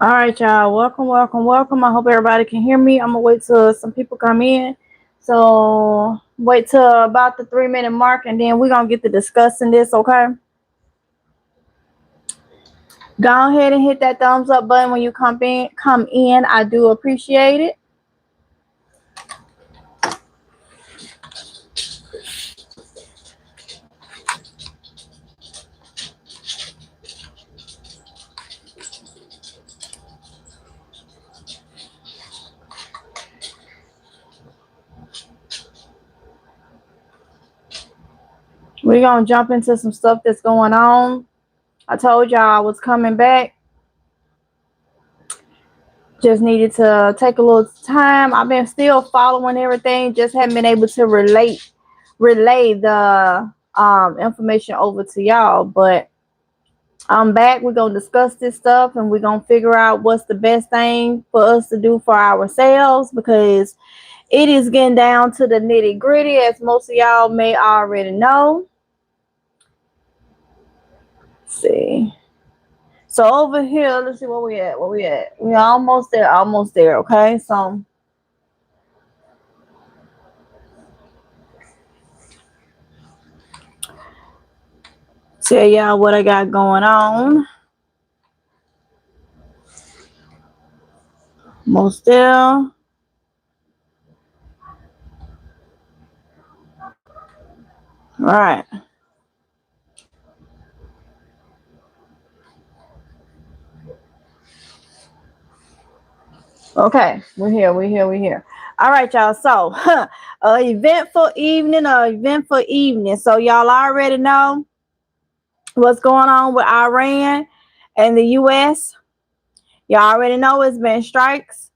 All right, y'all. Welcome, welcome, welcome. I hope everybody can hear me. I'm gonna wait till some people come in. So wait till about the 3-minute mark, and then we're gonna get to discussing this. Okay. Go ahead and hit that thumbs up button when you come in. Come in. I do appreciate it. We're gonna jump into some stuff that's going on. I told y'all I was coming back. Just needed to take a little time. I've been still following everything, just haven't been able to relay the information over to y'all. But I'm back. We're gonna discuss this stuff, and we're gonna figure out what's the best thing for us to do for ourselves, because it is getting down to the nitty gritty, as most of y'all may already know. Let's see. So over here, let's see where we at. We're almost there. Okay, so tell y'all what I got going on. Almost there. All right. Okay, we're here. All right, y'all. So, eventful evening. So, y'all already know what's going on with Iran and the U.S. Y'all already know it's been strikes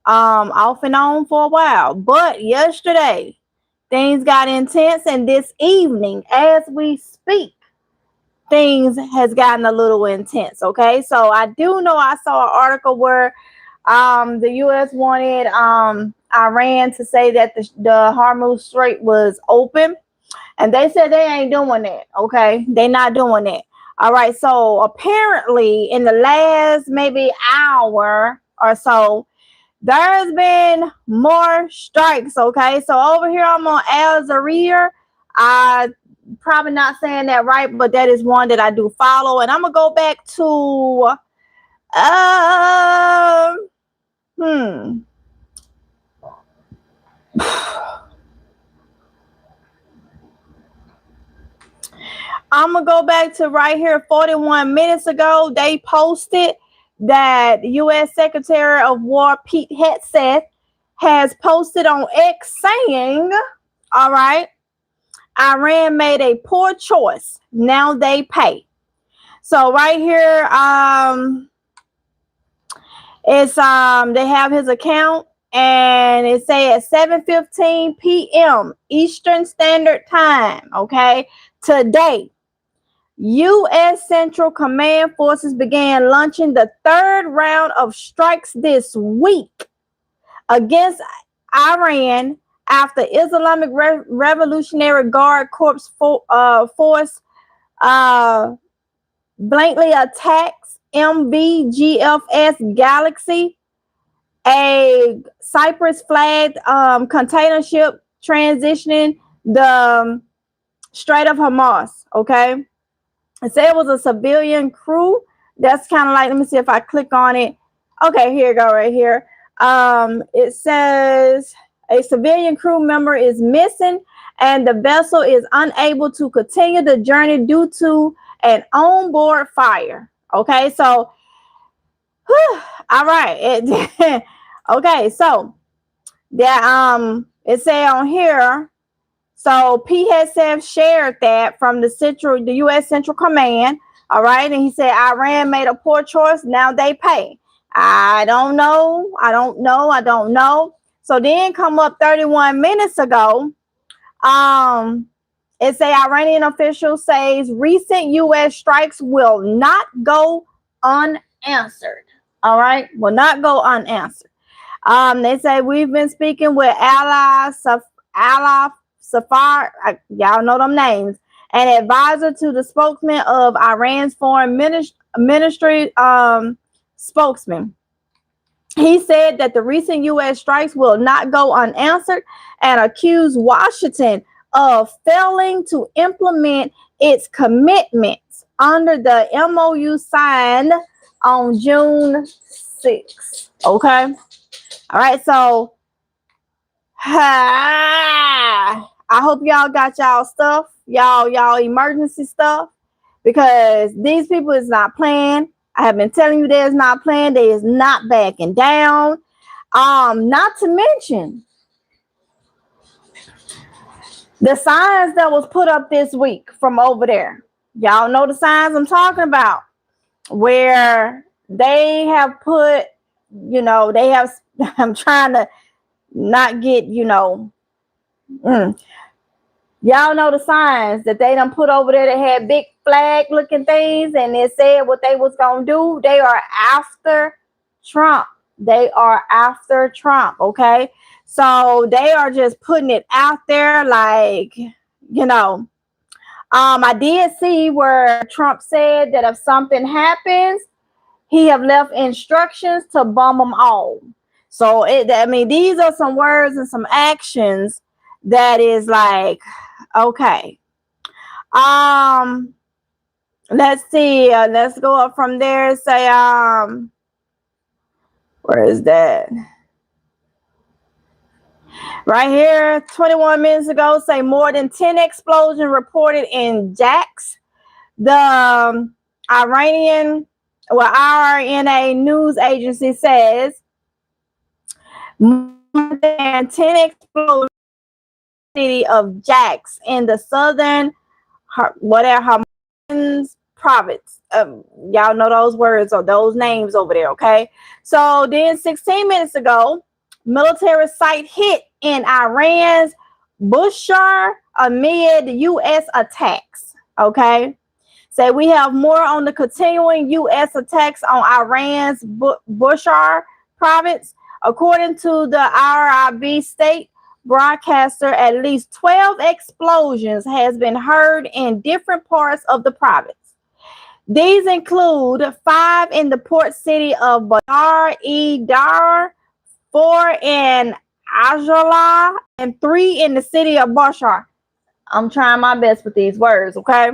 off and on for a while. But yesterday, things got intense, and this evening, as we speak, things has gotten a little intense. Okay, so I do know I saw an article where the U.S. wanted Iran to say that the Hormuz Strait was open, and they said they ain't doing that. Okay, they not doing that. All right, so apparently in the last maybe hour or so, there's been more strikes. Okay, so over here I'm on Al Jazeera. I probably not saying that right, but that is one that I do follow, and I'm gonna go back to I'm gonna go back to right here 41 minutes ago. They posted that U.S. Secretary of War Pete Hegseth has posted on X saying, all right, Iran made a poor choice. Now they pay. So right here, it's they have his account, and it say at 7:15 p.m. Eastern Standard Time, okay, today, U.S. Central Command forces began launching the third round of strikes this week against Iran after Islamic Revolutionary Guard Corps force blankly attacks MVGFS Galaxy, a Cyprus flagged container ship transitioning the Strait of Hormuz. Okay. It said it was a civilian crew. That's kind of like, let me see if I click on it. Okay, here you go right here. It says a civilian crew member is missing, and the vessel is unable to continue the journey due to an onboard fire. Okay, so, all right. Okay, so that it say on here. So PSF shared that from the U.S. Central Command, all right, and he said Iran made a poor choice. Now they pay. I don't know. I don't know. I don't know. So then come up 31 minutes ago. It say Iranian official says recent U.S. strikes will not go unanswered. All right, will not go unanswered. They say we've been speaking with Ally Safar, y'all know them names, an advisor to the spokesman of Iran's foreign ministry spokesman. He said that the recent U.S. strikes will not go unanswered and accused Washington of failing to implement its commitments under the MOU signed on June 6th. Okay. All right. So I hope y'all got y'all stuff, y'all emergency stuff, because these people is not playing. I have been telling you there's not playing. They is not backing down. Not to mention the signs that was put up this week from over there. Y'all know the signs I'm talking about, where they have put, they have, I'm trying to not get, y'all know the signs that they done put over there that had big flag looking things, and it said what they was going to do. They are after Trump. They are after Trump. Okay. So they are just putting it out there like, I did see where Trump said that if something happens, he have left instructions to bomb them all. So these are some words and some actions that is like, okay. Let's see. Let's go up from there and say, where is that? Right here, 21 minutes ago, say more than 10 explosions reported in Jax. The RNA news agency says more than 10 explosions in the city of Jax in the southern province. Y'all know those words or those names over there, okay? So then 16 minutes ago, military site hit in Iran's Bushehr amid U.S. attacks, okay? Say we have more on the continuing U.S. attacks on Iran's Bushehr province. According to the IRIB state broadcaster, at least 12 explosions has been heard in different parts of the province. These include 5 in the port city of Badar-e-Dar, 4 in Ajala, and 3 in the city of Bushehr. I'm trying my best with these words, okay?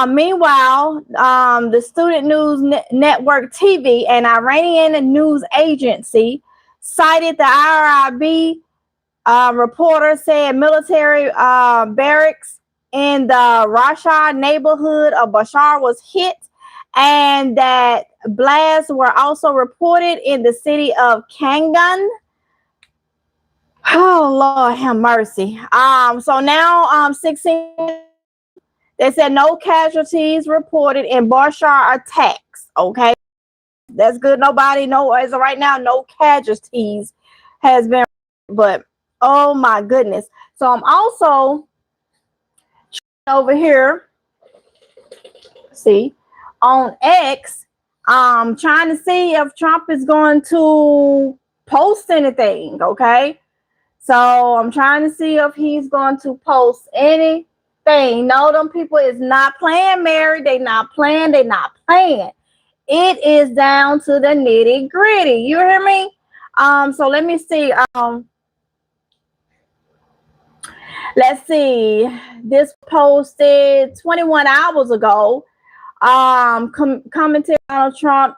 Meanwhile, the Student News Network TV, an Iranian news agency, cited the IRIB reporter said military barracks in the Rasha neighborhood of Bashar was hit, and that blasts were also reported in the city of Kangan. Oh Lord have mercy. So now 16, they said no casualties reported in Bashar attacks. Okay, that's good. Nobody, as of right now, no casualties has been, but oh my goodness. So I'm also over here, see, on X, trying to see if Trump is going to post anything, okay? So I'm trying to see if he's going to post anything. No, them people is not playing, Mary. They not playing. They not playing. It is down to the nitty gritty. You hear me? So let me see. Let's see. This posted 21 hours ago. Commentary on Trump,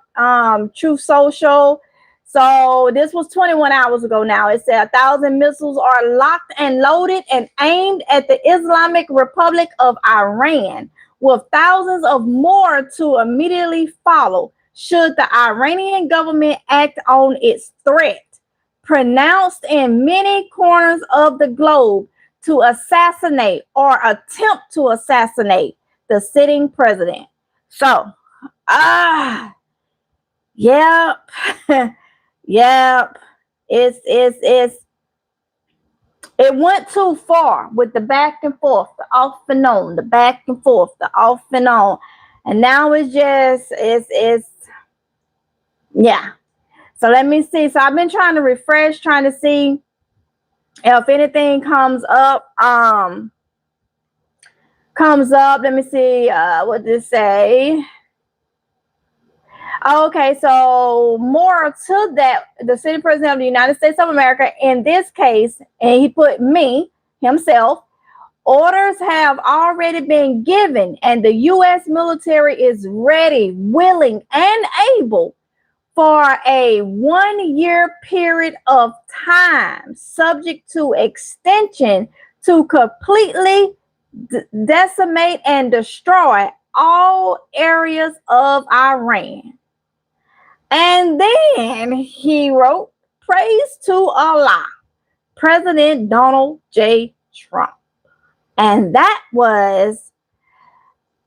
Truth Social. So this was 21 hours ago now. It said 1,000 missiles are locked and loaded and aimed at the Islamic Republic of Iran, with thousands of more to immediately follow should the Iranian government act on its threat, pronounced in many corners of the globe, to assassinate or attempt to assassinate the sitting president. So, Yep. Yep. It's it went too far with the back and forth, the off and on, the back and forth, the off and on. And now it's yeah. So let me see. So I've been trying to refresh, trying to see if anything comes up. Let me see. What did it say? Okay, so more to that, the sitting president of the United States of America, in this case, and he put me, himself, orders have already been given, and the U.S. military is ready, willing, and able for a 1 year period of time, subject to extension, to completely decimate and destroy all areas of Iran. And then he wrote, praise to Allah, President Donald J. Trump. And that was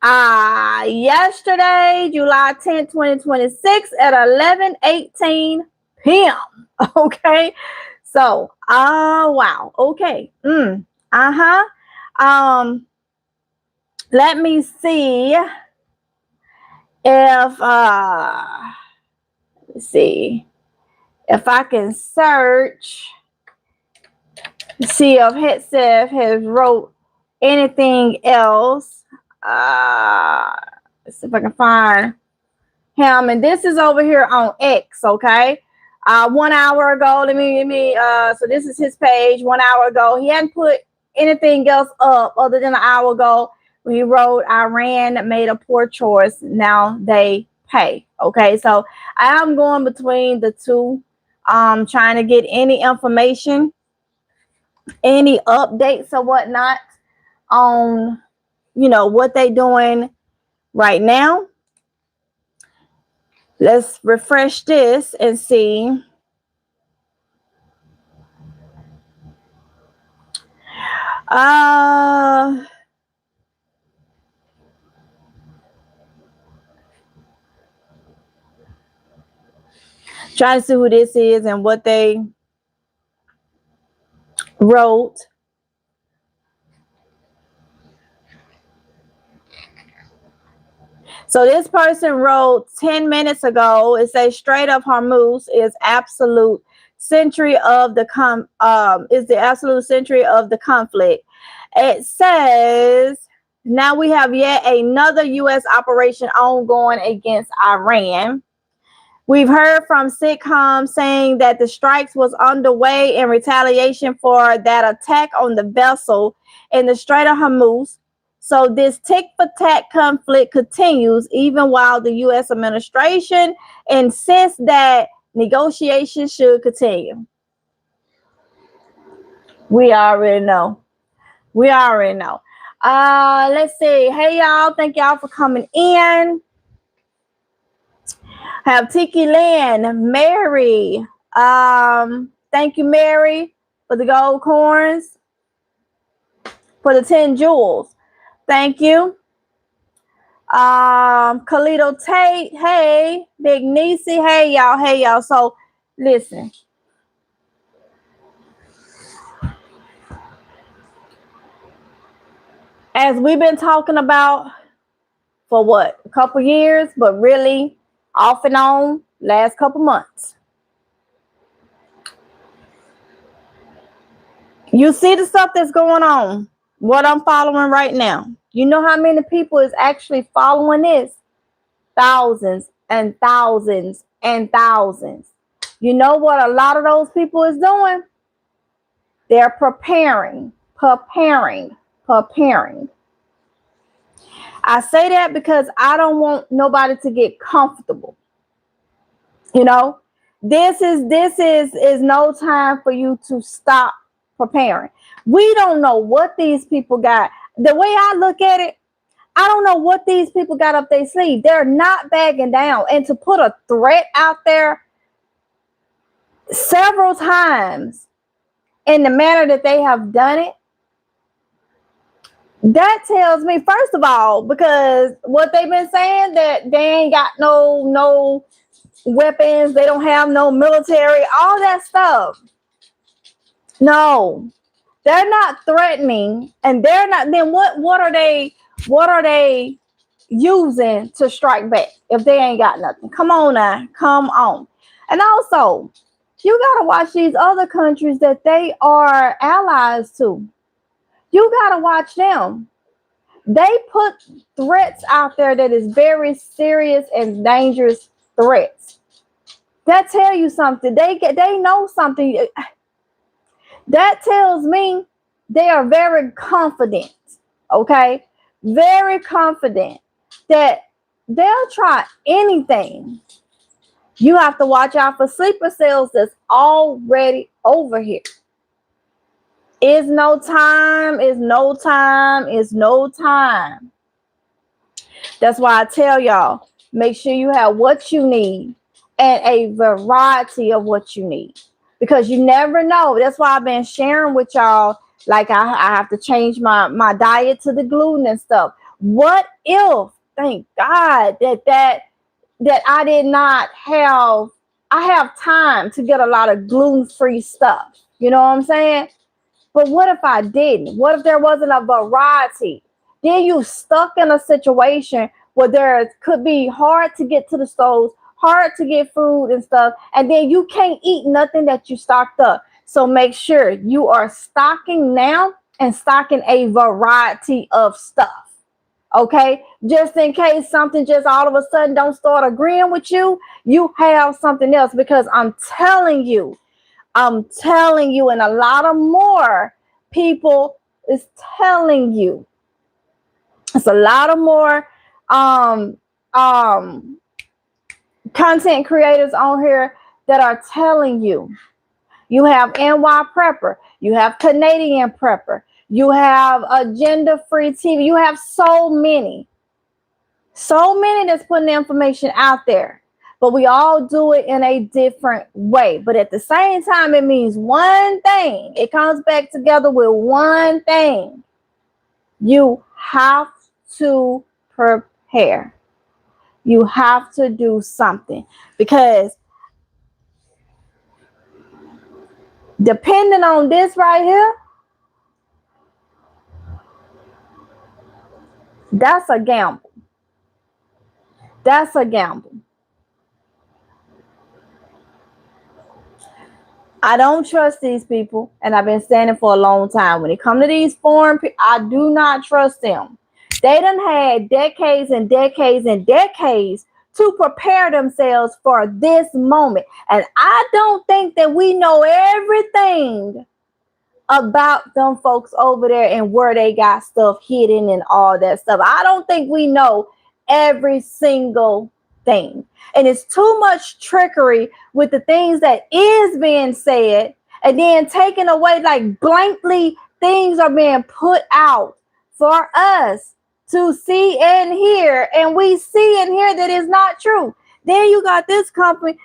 yesterday, July 10th, 2026 at 11:18 p.m. Okay. So, wow. Okay. Let me see if let's see if I can search, see if Hetsef has wrote anything else. Let's see if I can find him. And this is over here on X, okay? 1 hour ago, so this is his page. 1 hour ago, he hadn't put anything else up other than an hour ago. He wrote, Iran made a poor choice. Now they pay. Okay, so I am going between the two, trying to get any information, any updates or whatnot on, what they doing right now. Let's refresh this and see. Trying to see who this is and what they wrote. So this person wrote 10 minutes ago. It says straight up Hormuz is absolute century of the absolute century of the conflict. It says now we have yet another U.S. operation ongoing against Iran. We've heard from SITCOM saying that the strikes was underway in retaliation for that attack on the vessel in the Strait of Hormuz. So this tick-for-tack conflict continues even while the U.S. administration insists that negotiations should continue. We already know. Let's see. Hey, y'all. Thank y'all for coming in. Have Tiki Land, Mary. Thank you, Mary, for the gold corns, for the 10 jewels. Thank you. Khalito Tate, hey. Big Niecy, hey y'all. So listen. As we've been talking about for what, a couple years, but really off and on last couple months. You see the stuff that's going on, what I'm following right now. You know how many people is actually following this? Thousands and thousands and thousands. You know what a lot of those people is doing? They're preparing. I say that because I don't want nobody to get comfortable. This is no time for you to stop preparing. We don't know what these people got. The way I look at it, I don't know what these people got up their sleeve. They're not backing down. And to put a threat out there several times in the manner that they have done it, that tells me, first of all, because what they've been saying, that they ain't got no weapons. They don't have no military, all that stuff. No, they're not threatening, and they're not. Then what are they? What are they using to strike back if they ain't got nothing? Come on now, come on. And also, you gotta watch these other countries that they are allies to. You gotta watch them. They put threats out there that is very serious and dangerous threats. That tell you something. They know something. That tells me they are very confident. Okay, very confident that they'll try anything. You have to watch out for sleeper cells that's already over here. Is no time, is no time, is no time. That's why I tell y'all, make sure you have what you need and a variety of what you need. Because you never know. That's why I've been sharing with y'all, like I have to change my diet to the gluten and stuff. What if, thank God, that I did not have, I have time to get a lot of gluten-free stuff. You know what I'm saying? But what if I didn't? What if there wasn't a variety? Then you stuck in a situation where there could be hard to get to the stores, hard to get food and stuff, and then you can't eat nothing that you stocked up. So make sure you are stocking now and stocking a variety of stuff. Okay, just in case something just all of a sudden don't start agreeing with you, you have something else. Because I'm telling you, and a lot of more people is telling you. It's a lot of more content creators on here that are telling you. You have NY Prepper, you have Canadian Prepper, you have Agenda Free TV, you have so many that's putting the information out there. But we all do it in a different way. But at the same time, it means one thing. It comes back together with one thing. You have to prepare. You have to do something. Because depending on this right here, that's a gamble. That's a gamble. I don't trust these people, and I've been saying it for a long time. When it comes to these foreign people, I do not trust them. They done had decades and decades and decades to prepare themselves for this moment. And I don't think that we know everything about them folks over there and where they got stuff hidden and all that stuff. I don't think we know every single thing. And it's too much trickery with the things that is being said and then taken away, like blankly things are being put out for us to see and hear, and we see and hear that is not true. Then you got this country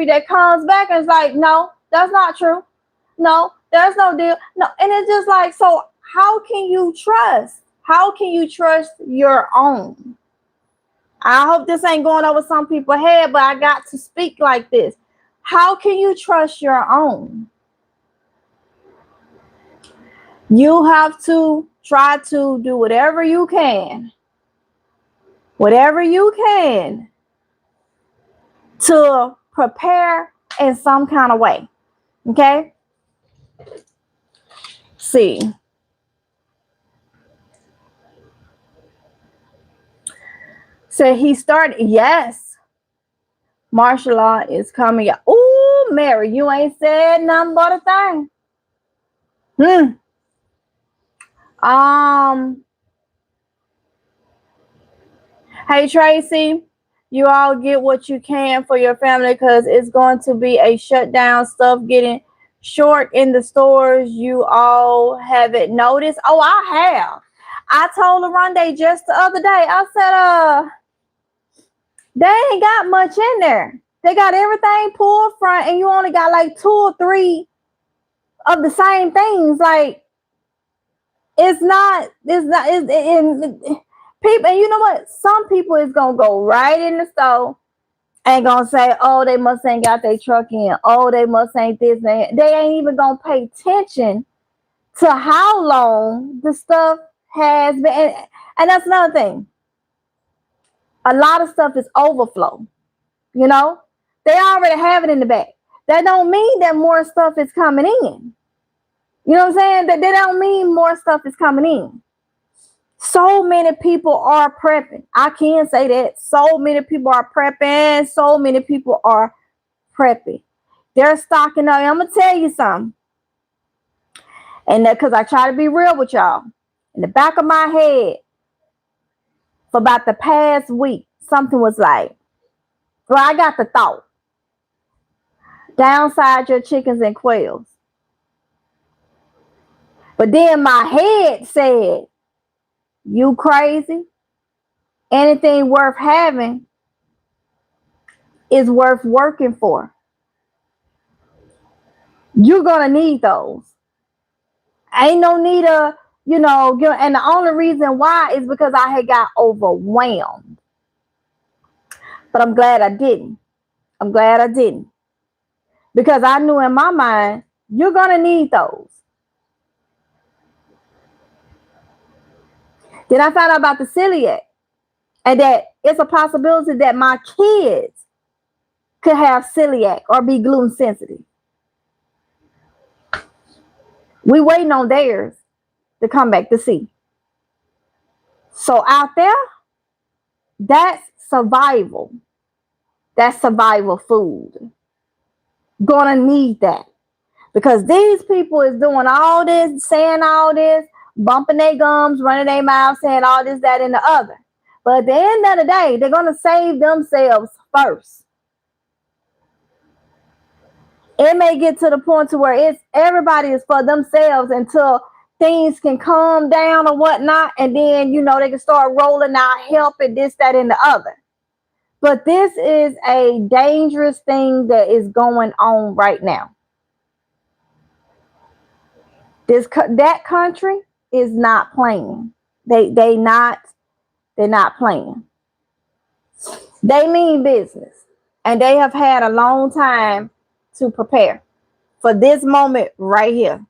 that comes back and is like, no, that's not true. No, there's no deal. No, and it's just like, so how can you trust? How can you trust your own? I hope this ain't going over some people's head, but I got to speak like this. How can you trust your own? You have to try to do whatever you can to prepare in some kind of way. Okay? See. So he started, yes, martial law is coming out. Ooh, Mary, you ain't said nothing but a thing. Hey, Tracy, you all get what you can for your family because it's going to be a shutdown, stuff getting short in the stores. You all haven't noticed? Oh, I have. I told LaRonde just the other day, I said, they ain't got much in there. They got everything pulled front and you only got like 2 or 3 of the same things. Like, it's people, and you know what? Some people is gonna go right in the store ain't gonna say, oh, they must ain't got their truck in. Oh, they must ain't this. They ain't even gonna pay attention to how long the stuff has been. And that's another thing. A lot of stuff is overflow. You know, they already have it in the back. That don't mean that more stuff is coming in. You know what I'm saying? That don't mean more stuff is coming in. So many people are prepping. I can say that. So many people are prepping. So many people are prepping. They're stocking up. I'm going to tell you something. And that because I try to be real with y'all. In the back of my head, for about the past week, something was like, well, I got the thought. Downside your chickens and quails. But then my head said, you crazy? Anything worth having is worth working for. You're going to need those. Ain't no need of, and the only reason why is because I had got overwhelmed. But I'm glad I didn't. Because I knew in my mind, you're going to need those. Then I found out about the celiac. And that it's a possibility that my kids could have celiac or be gluten sensitive. We waiting on theirs to come back to see. So out there, that's survival. That's survival food. Gonna need that. Because these people is doing all this, saying all this, bumping their gums, running their mouths, saying all this, that, and the other. But at the end of the day, they're gonna save themselves first. It may get to the point to where it's everybody is for themselves until things can calm down or whatnot, and then they can start rolling out help and this, that, and the other. But this is a dangerous thing that is going on right now. That country is not playing. They're not playing. They mean business, and they have had a long time to prepare for this moment right here.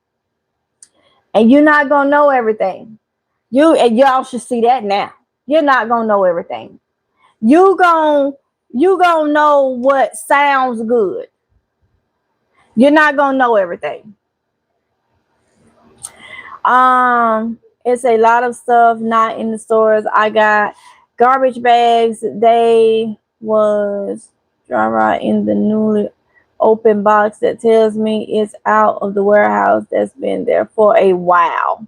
And you're not gonna know everything. Y'all should see that now. You're not gonna know everything. You gonna know what sounds good. You're not gonna know everything. It's a lot of stuff not in the stores. I got garbage bags. They was dry in the newly open box that tells me it's out of the warehouse that's been there for a while.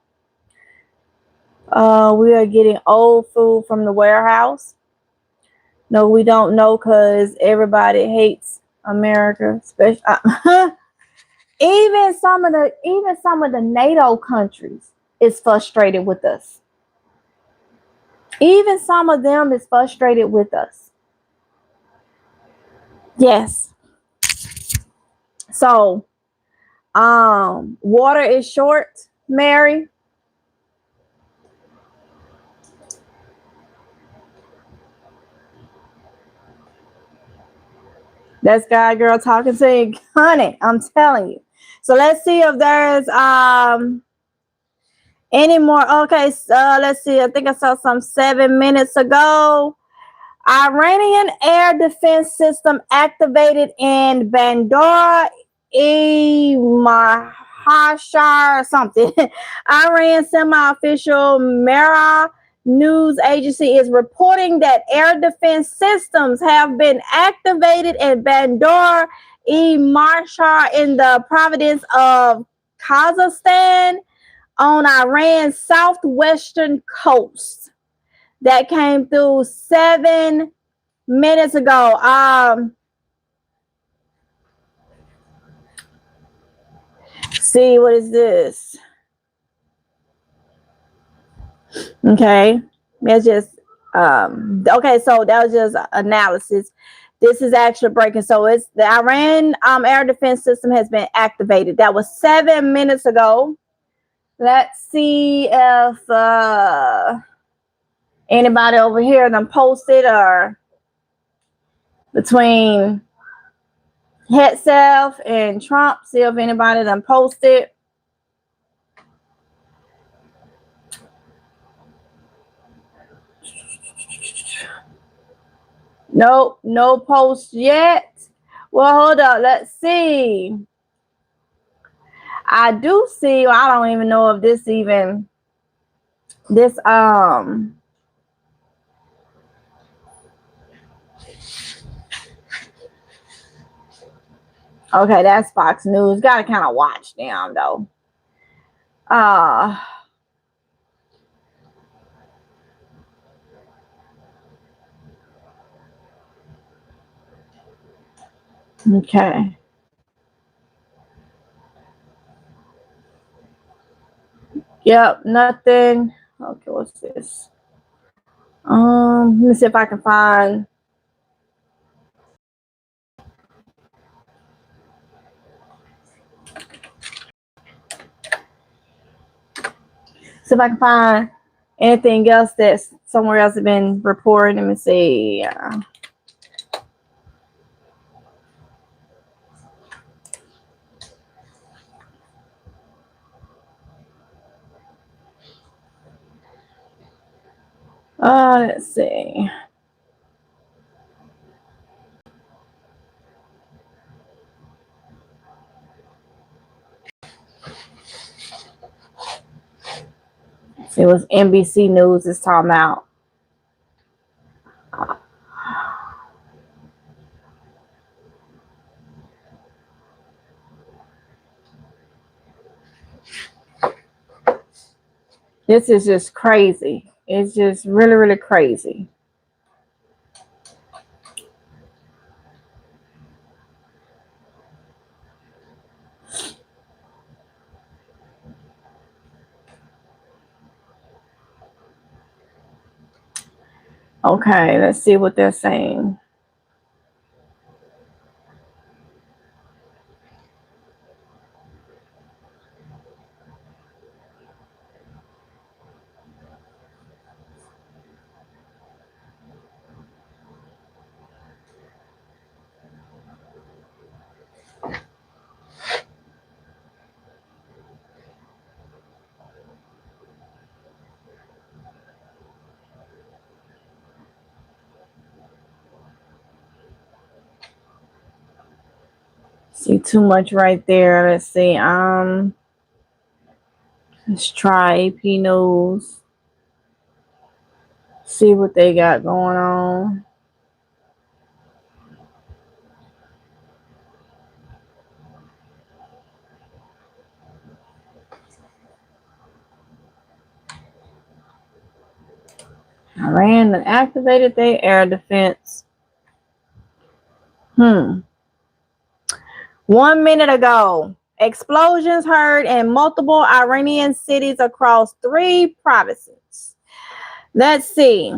We are getting old food from the warehouse. No, we don't know because everybody hates America, especially even some of the NATO countries is frustrated with us. Even some of them is frustrated with us. Yes. So, water is short, Mary. That's guy girl talking to you, honey. I'm telling you. So let's see if there's any more. Okay, let's see. I think I saw some 7 minutes ago. Iranian air defense system activated in Bandar Mahashar or something. Iran semi-official Mera news agency is reporting that air defense systems have been activated in Bandar Mahashar in the province of Kazakhstan on Iran's southwestern coast. That came through 7 minutes ago. See, what is this? Okay, that's just okay. So that was just analysis. This is actually breaking. So it's the Iran air defense system has been activated. That was 7 minutes ago. Let's see if anybody over here done posted or between Hetzef and Trump. See if anybody done posted. Nope, no post yet. Well, hold up. Let's see. I do see. I don't even know if this even this okay, that's Fox News. Gotta kind of watch them though. Okay. Yep, nothing. Okay, what's this? Let me see if I can find. See if I can find anything else that's somewhere else has been reported. Let me see. Let's see. It was NBC News is talking about. This is just crazy. It's just really, really crazy. Okay, let's see what they're saying. See too much right there. Let's see. Let's try AP News. See what they got going on. Iran and activated their air defense. 1 minute ago, explosions heard in multiple Iranian cities across 3 provinces. Let's see.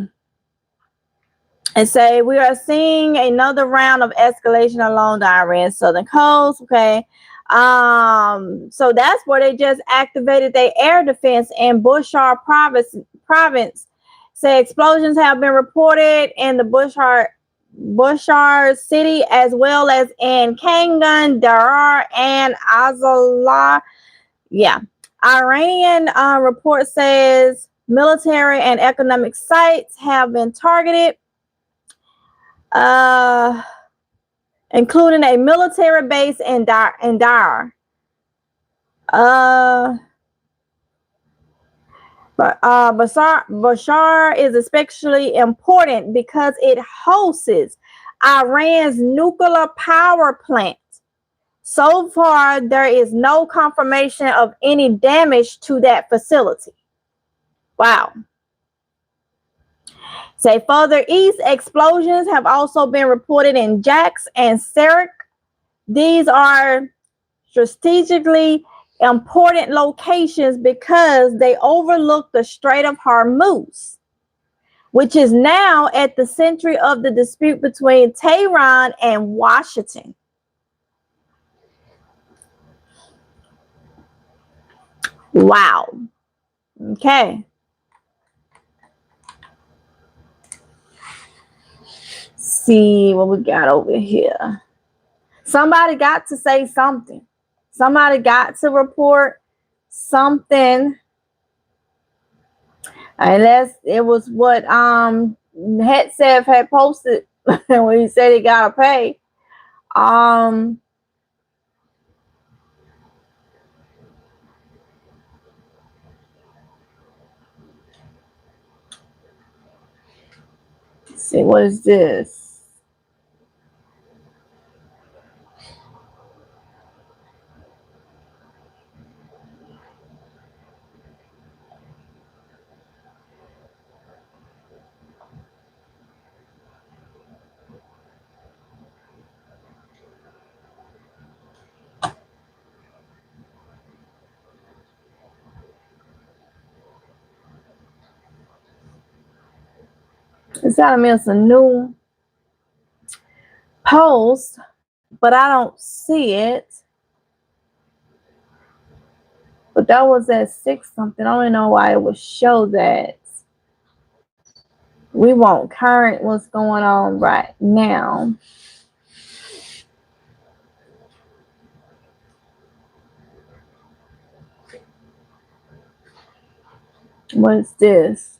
And say we are seeing another round of escalation along the Iran southern coast. Okay. So that's where they just activated their air defense in Bushehr province. Say explosions have been reported in the Bushehr city as well as in Kangan, Darar, and Azallah. Yeah. Iranian report says military and economic sites have been targeted, including a military base in Dar. Bushehr is especially important because it hosts Iran's nuclear power plant. So far, there is no confirmation of any damage to that facility. Wow. Say further east, explosions have also been reported in Jax and Sarik. These are strategically important locations because they overlook the Strait of Hormuz, which is now at the center of the dispute between Tehran and Washington. Wow. Okay. see what we got over here. Somebody got to say something. Somebody got to report something. Unless it was what Headset had posted when he said he gotta pay. Let's see, what is this? It's gotta miss a new post, but I don't see it. But that was at 6 something. I don't know why it would show that. We want current what's going on right now. What is this?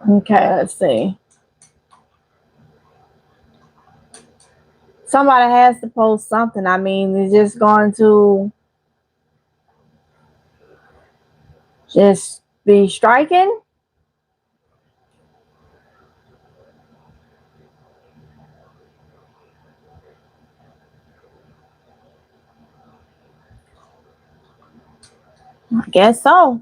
Okay, let's see. Somebody has to post something. I mean, it's just going to just be striking. I guess so.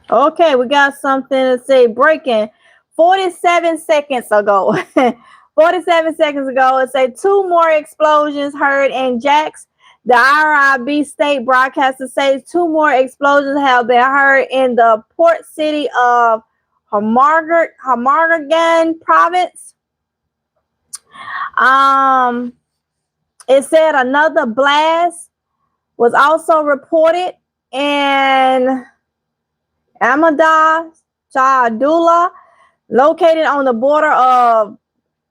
Okay, we got something to say. Breaking 47 seconds ago. 47 seconds ago, it said 2 more explosions heard in Jax. The RIB state broadcaster says 2 more explosions have been heard in the port city of Hamargan province. It said another blast was also reported in Amada Shahadullah, located on the border of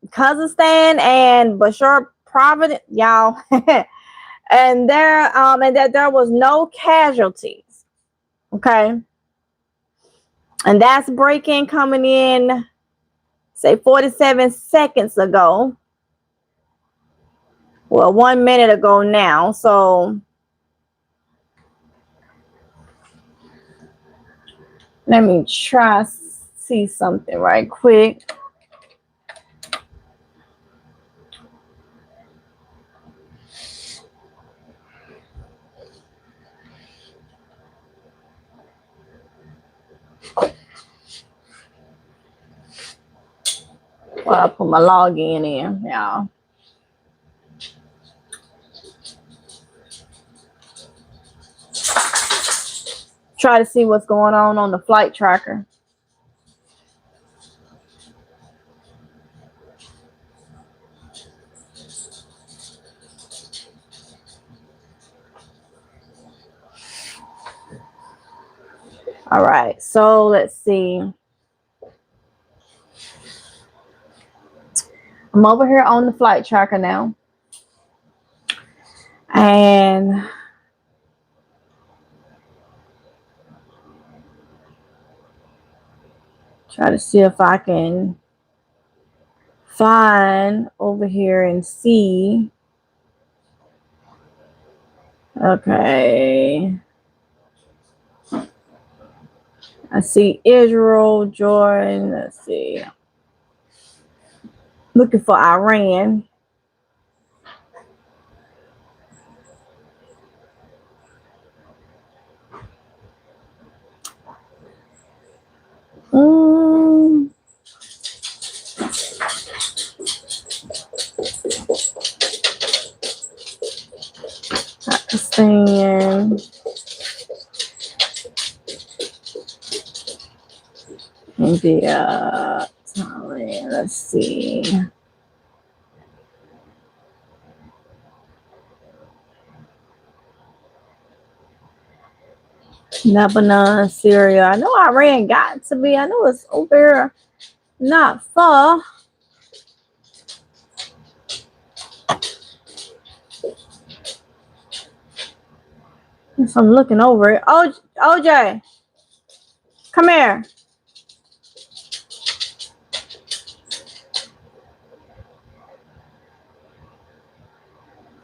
Kazakhstan and Bashar Province, y'all. and that there was no casualties. Okay. And that's breaking coming in, say 47 seconds ago. Well, 1 minute ago now. So let me try see something right quick. Well, I put my login in, y'all. Try to see what's going on the flight tracker. All right, so let's see. I'm over here on the flight tracker now. And try to see if I can find over here and see. Okay. I see Israel, Jordan. Let's see. Looking for Iran. Pakistan, India, Thailand. Let's see. Lebanon, Syria. I know Iran got to be. I know it's over there, not far. So I'm looking over it. Oh, OJ, come here.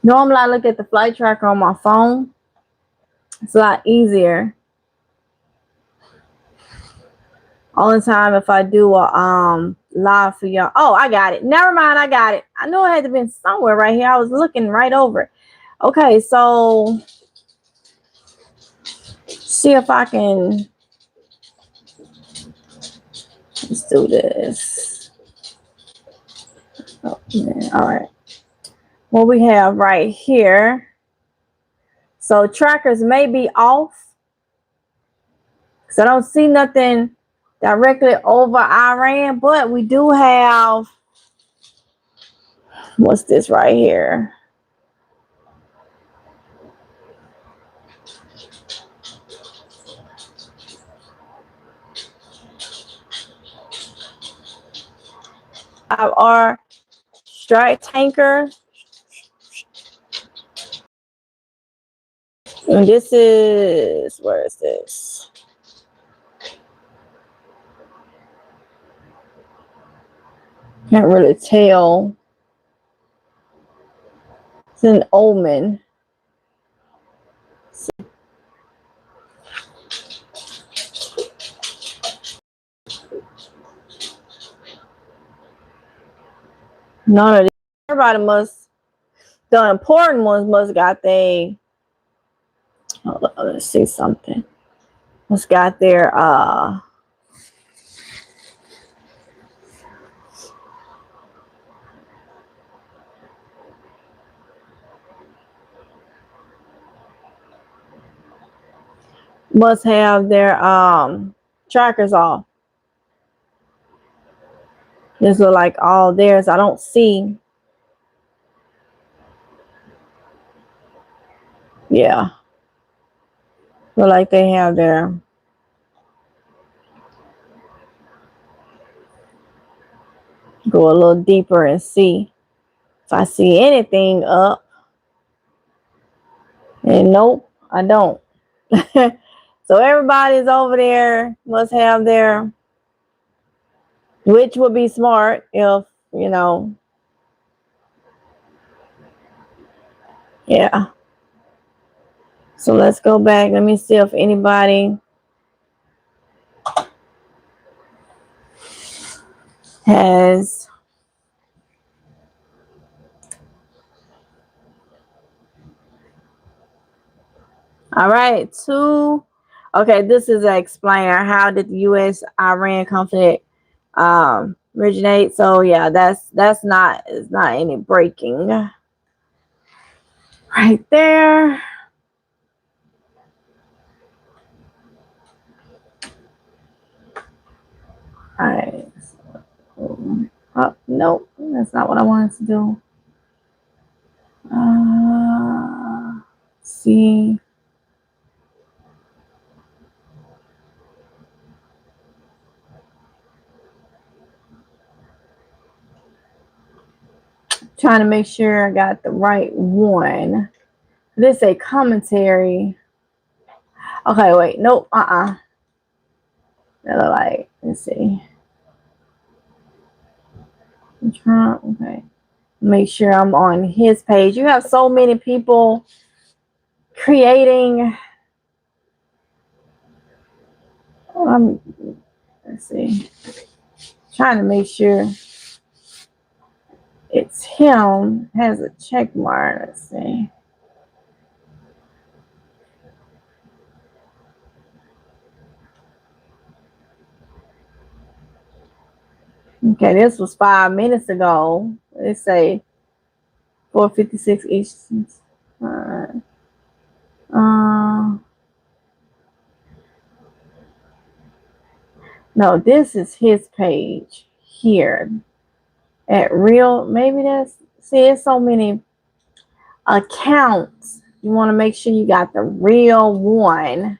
Normally I look at the flight tracker on my phone. It's a lot easier. Only time if I do a live for y'all. Oh, I got it. Never mind, I got it. I knew it had to be somewhere right here. I was looking right over it. Okay, so see if I can. Let's do this. Oh, man. All right. What we have right here. So trackers may be off. So I don't see nothing directly over Iran, but we do have, what's this right here? Our strike tanker. And this is, where is this? Can't really tell. It's an Omen. None of these. Everybody must, the important ones must got they, hold on, let's see something. Must got their must have their trackers off. This look like all theirs. I don't see. Yeah. Look like they have their, go a little deeper and see if I see anything up. And nope, I don't. So everybody's over there must have their, which would be smart if, you know, yeah. So let's go back. Let me see if anybody has, all right, two. Okay, this is an explainer. How did the U.S.-Iran conflict originate? So yeah, that's not, it's not any breaking right there. All right. Oh, nope, that's not what I wanted to do. See. Trying to make sure I got the right one. This is a commentary. Okay, wait, nope, That look like, let's see. Trump, okay. Make sure I'm on his page. You have so many people creating. Let's see. Trying to make sure it's him. Has a check mark. Let's see. Okay, this was 5 minutes ago. Let's say 4:56 Eastern. All right. No, this is his page here at real. Maybe that's see. It's so many accounts. You want to make sure you got the real one.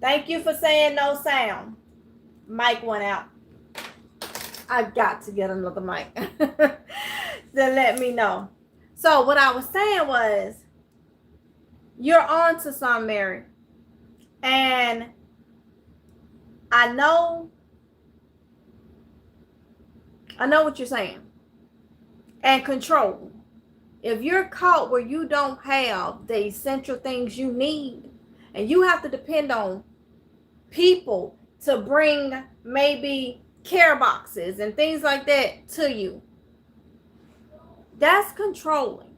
Thank you for saying no sound. Mic went out. I got to get another mic. Then let me know. So what I was saying was, you're on to some, Mary, and I know what you're saying. And control. If you're caught where you don't have the essential things you need, and you have to depend on people to bring maybe care boxes and things like that to you, that's controlling.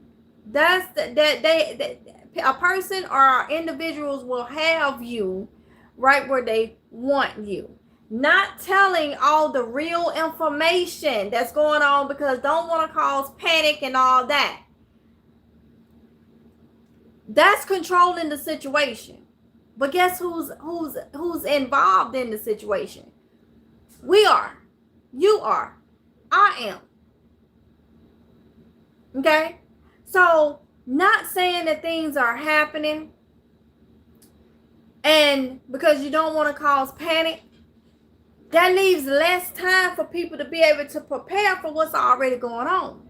That's that a person or individuals will have you right where they want you, not telling all the real information that's going on because don't want to cause panic and all that. That's controlling the situation. But guess who's involved in the situation? We are. You are. I am. Okay? So, not saying that things are happening and because you don't want to cause panic, that leaves less time for people to be able to prepare for what's already going on.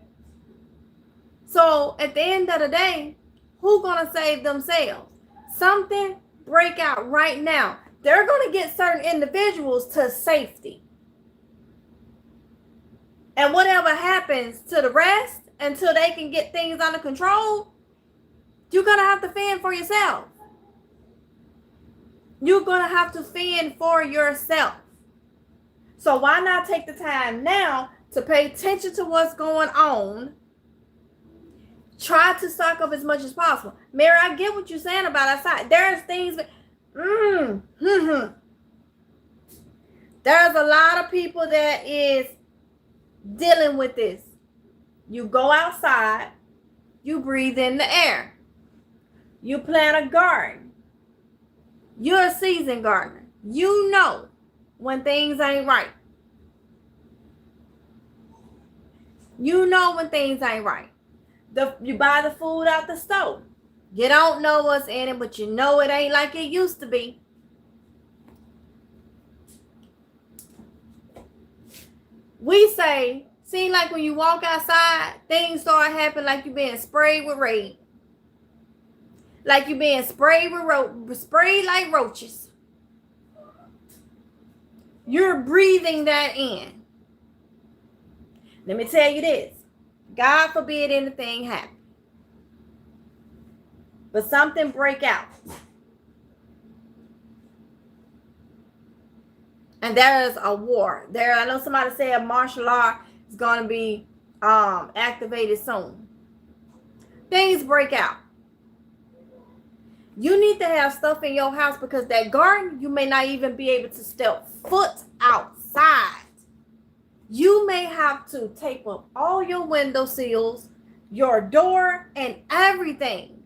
So, at the end of the day, who's going to save themselves? Something break out right now. They're going to get certain individuals to safety. And whatever happens to the rest until they can get things under control, you're going to have to fend for yourself. You're going to have to fend for yourself. So why not take the time now to pay attention to what's going on? Try to stock up as much as possible. Mary, I get what you're saying about outside. There's things that, there's a lot of people that is dealing with this. You go outside, you breathe in the air. You plant a garden. You're a seasoned gardener. You know when things ain't right. You know when things ain't right. You buy the food out the store. You don't know what's in it, but you know it ain't like it used to be. We say, seem like when you walk outside, things start happening like you're being sprayed with rain. Like you're being sprayed like roaches. You're breathing that in. Let me tell you this. God forbid anything happen. But something break out. And there is a war. I know somebody said martial law is going to be activated soon. Things break out. You need to have stuff in your house because that garden, you may not even be able to step foot outside. You may have to tape up all your window sills, your door, and everything.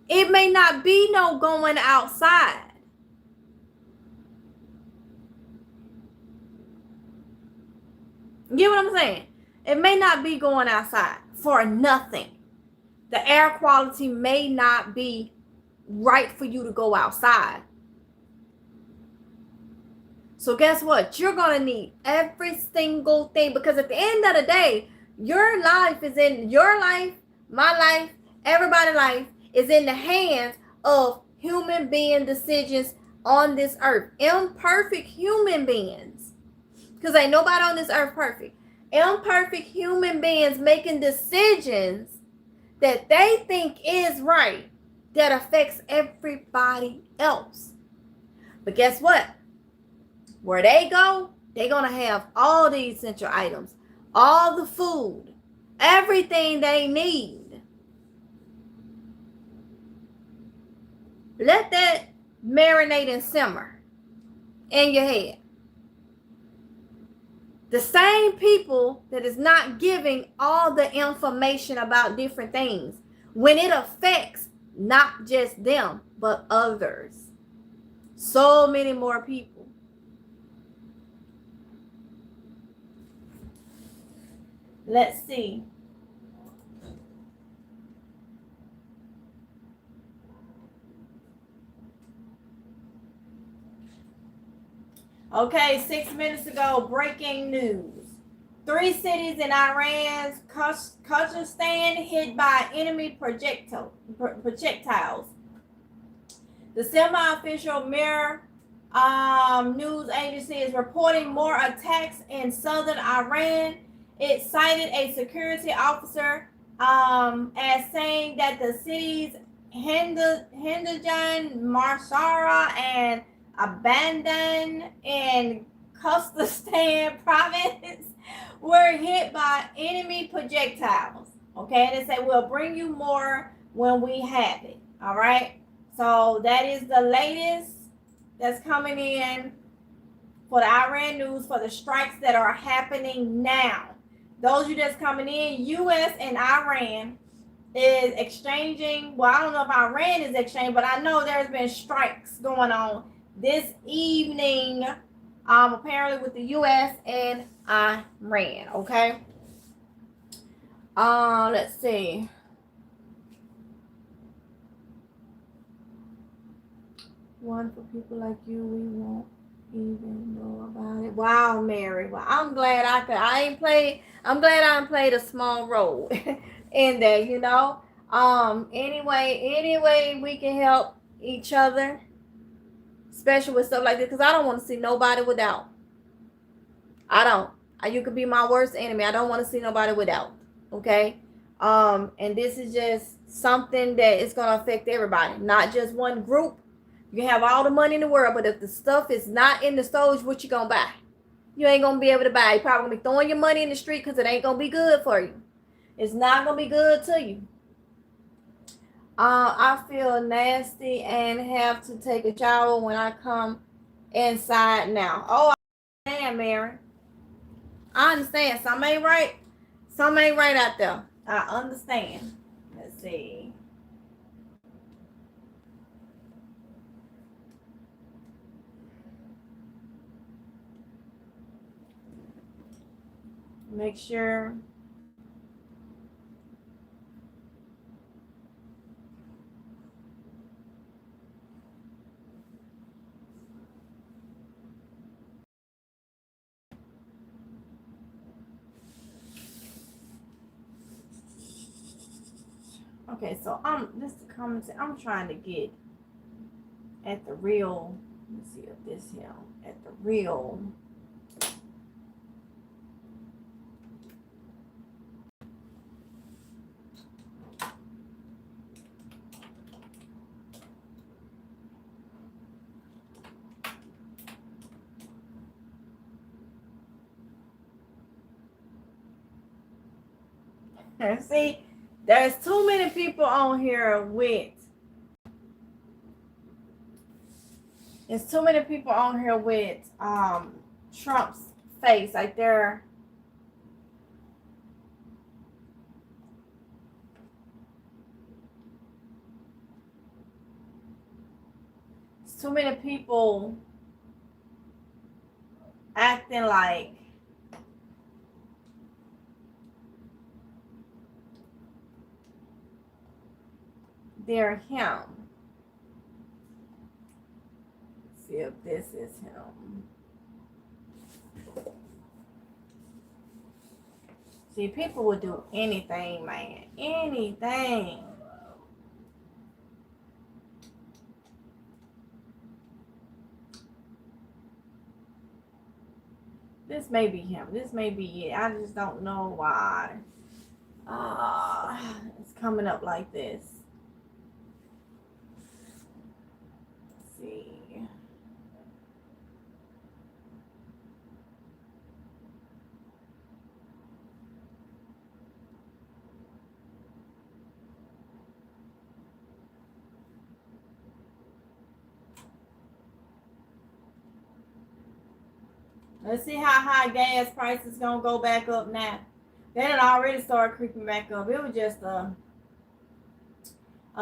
It may not be no going outside. You get what I'm saying? It may not be going outside for nothing. The air quality may not be right for you to go outside. So guess what? You're going to need every single thing because at the end of the day, your life is in your life, my life, everybody's life is in the hands of human being decisions on this earth. Imperfect human beings. Because ain't nobody on this earth perfect. Imperfect human beings making decisions that they think is right that affects everybody else. But guess what? Where they go, they're going to have all the essential items, all the food, everything they need. Let that marinate and simmer in your head. The same people that is not giving all the information about different things when it affects not just them, but others. So many more people. Let's see. Okay, 6 minutes ago, breaking news. 3 cities in Iran's Kazakhstan hit by enemy projectiles. The semi-official Mir news agency is reporting more attacks in southern Iran. It cited a security officer as saying that the cities Hindujan, Marshara, and Abandon in Kazakhstan province were hit by enemy projectiles. Okay, and they say we'll bring you more when we have it. All right, so that is the latest that's coming in for the Iran news for the strikes that are happening now. Those of you that's coming in, U.S. and Iran is exchanging. Well, I don't know if Iran is exchanging, but I know there's been strikes going on this evening, apparently with the U.S. and Iran. Okay. Let's see. One for people like you, we won't even know about it. Wow, Mary. Well, I'm glad I'm glad I played a small role in there, you know. Anyway, we can help each other, especially with stuff like this, because I don't want to see nobody without. I don't. You could be my worst enemy. I don't want to see nobody without. Okay. And this is just something that is gonna affect everybody, not just one group. You can have all the money in the world, but if the stuff is not in the stores, what you gonna buy? You ain't gonna be able to buy. You're probably gonna be throwing your money in the street because it ain't gonna be good for you. It's not gonna be good to you. I feel nasty and have to take a shower when I come inside now. Oh, I understand, Mary. I understand. Some ain't right. Some ain't right out there. I understand. Let's see. Make sure. Okay, so this is the comments. I'm trying to get at the real. Let's see if this here at the real. And see, there's too many people on here with. There's too many people on here with Trump's face. Like they're. Too many people acting like they're him. Let's see if this is him. See, people would do anything, man. Anything. This may be him. This may be it. I just don't know why. It's coming up like this. Let's see. Let's see how high gas prices gonna go back up now. They had already started creeping back up. It was just a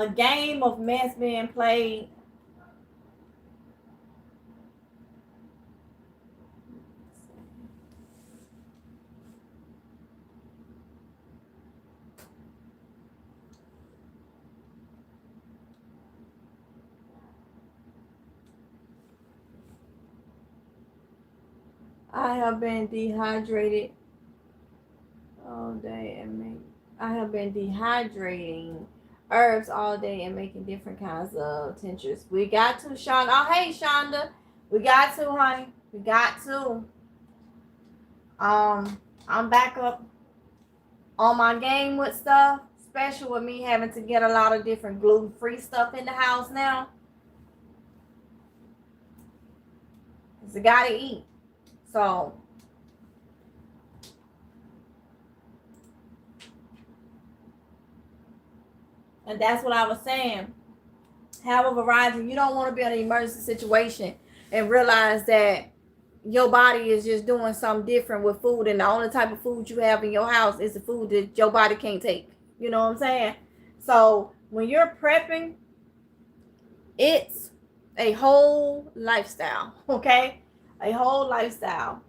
game of mess being played. I have been dehydrated all day and I have been dehydrating herbs all day and making different kinds of tinctures. We got to, Shonda. Oh, hey, Shonda. We got to, honey. We got to. I'm back up on my game with stuff, especially with me having to get a lot of different gluten-free stuff in the house now. Because I gotta eat. So, and that's what I was saying. Have a variety. You don't want to be in an emergency situation and realize that your body is just doing something different with food, and the only type of food you have in your house is the food that your body can't take. You know what I'm saying? So when you're prepping, it's a whole lifestyle, okay? A whole lifestyle.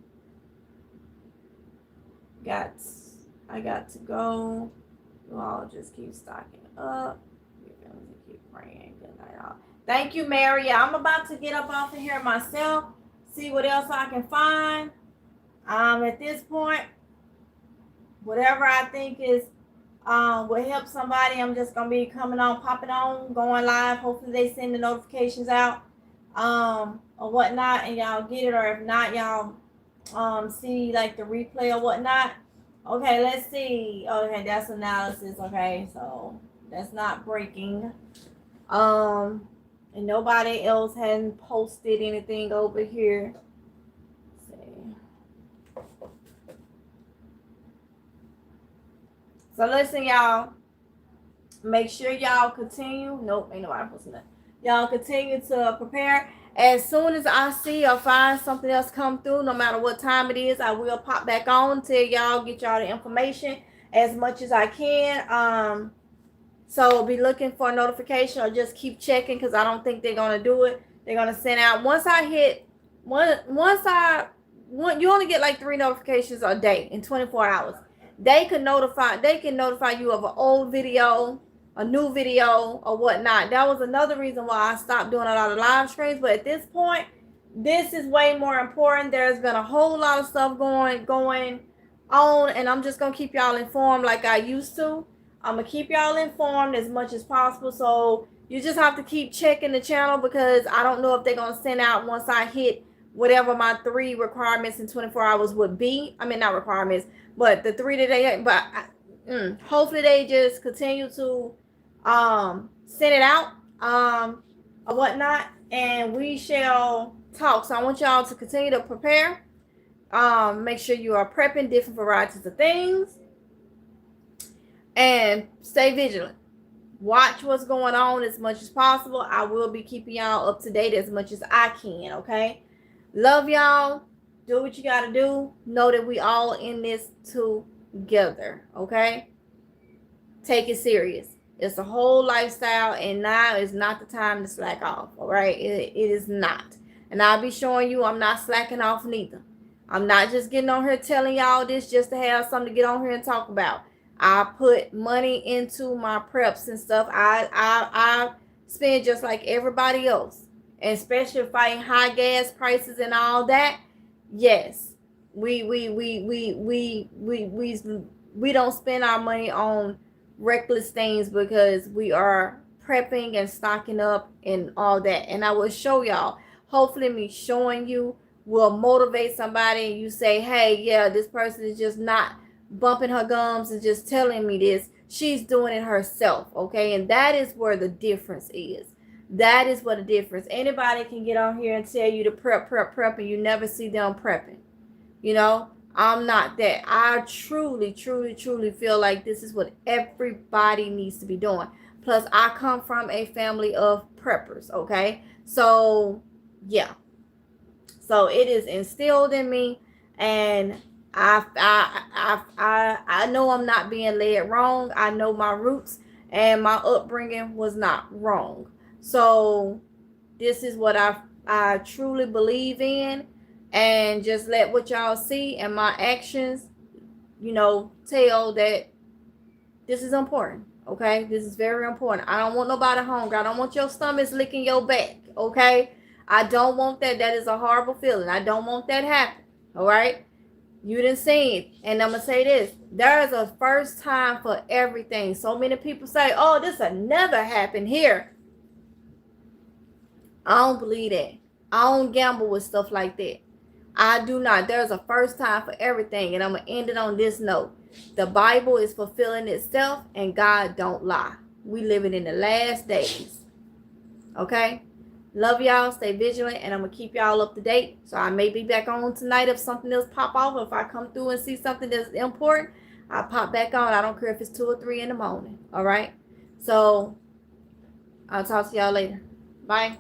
I got to go. You all just keep stocking up. Keep praying. Good night, all. Thank you, Mary. I'm about to get up off of here myself. See what else I can find. At this point, whatever I think is will help somebody, I'm just gonna be coming on, popping on, going live. Hopefully they send the notifications out or whatnot, and y'all get it, or if not, y'all see like the replay or whatnot. Okay, let's see. Okay, that's analysis. Okay, so that's not breaking. And nobody else hadn't posted anything over here. Let's see. So listen, y'all. Make sure y'all continue. Nope, ain't nobody posting that. Y'all continue to prepare. As soon as I see or find something else come through, no matter what time it is, I will pop back on till y'all get y'all the information as much as I can. So be looking for a notification or just keep checking, because I don't think they're gonna do it. They're gonna send out once I you only get like 3 notifications a day in 24 hours. They can notify you of an old video, a new video, or whatnot. That was another reason why I stopped doing a lot of live streams. But at this point, this is way more important. There's been a whole lot of stuff going on, and I'm just gonna keep y'all informed like I used to. I'm gonna keep y'all informed as much as possible. So you just have to keep checking the channel, because I don't know if they're gonna send out once I hit whatever my 3 requirements in 24 hours would be. I mean, not requirements, but the 3 that they, but hopefully they just continue to send it out or whatnot, and we shall talk. So I want y'all to continue to prepare. Make sure you are prepping different varieties of things, and stay vigilant. Watch what's going on as much as possible. I will be keeping y'all up to date as much as I can, okay? Love y'all. Do what you got to do. Know that we all in this together, okay? Take it serious. It's a whole lifestyle, and now is not the time to slack off, all right? It is not. And I'll be showing you I'm not slacking off neither. I'm not just getting on here telling y'all this just to have something to get on here and talk about. I put money into my preps and stuff. I spend just like everybody else, and especially fighting high gas prices and all that. Yes, we don't spend our money on reckless things, because we are prepping and stocking up and all that. And I will show y'all. Hopefully me showing you will motivate somebody, and you say, hey, yeah, this person is just not bumping her gums and just telling me this. She's doing it herself, okay? And that is where the difference is. That is what the difference. Anybody can get on here and tell you to prep, and you never see them prepping. You know, I'm not that. I truly feel like this is what everybody needs to be doing. Plus, I come from a family of preppers, okay? So, yeah. So it is instilled in me, and I know I'm not being led wrong. I know my roots, and my upbringing was not wrong. So this is what I truly believe in, and just let what y'all see and my actions, you know, tell that this is important. Okay, this is very important. I don't want nobody hungry. I don't want your stomachs licking your back. Okay, I don't want that. That is a horrible feeling. I don't want that happen. All right. You didn't see it. And I'm going to say this. There is a first time for everything. So many people say, oh, this will never happen here. I don't believe that. I don't gamble with stuff like that. I do not. There's a first time for everything. And I'm going to end it on this note. The Bible is fulfilling itself, and God don't lie. We living in the last days. Okay? Love y'all. Stay vigilant, and I'm going to keep y'all up to date. So I may be back on tonight if something else pop off. If I come through and see something that's important, I'll pop back on. I don't care if it's 2 or 3 in the morning. All right? So I'll talk to y'all later. Bye.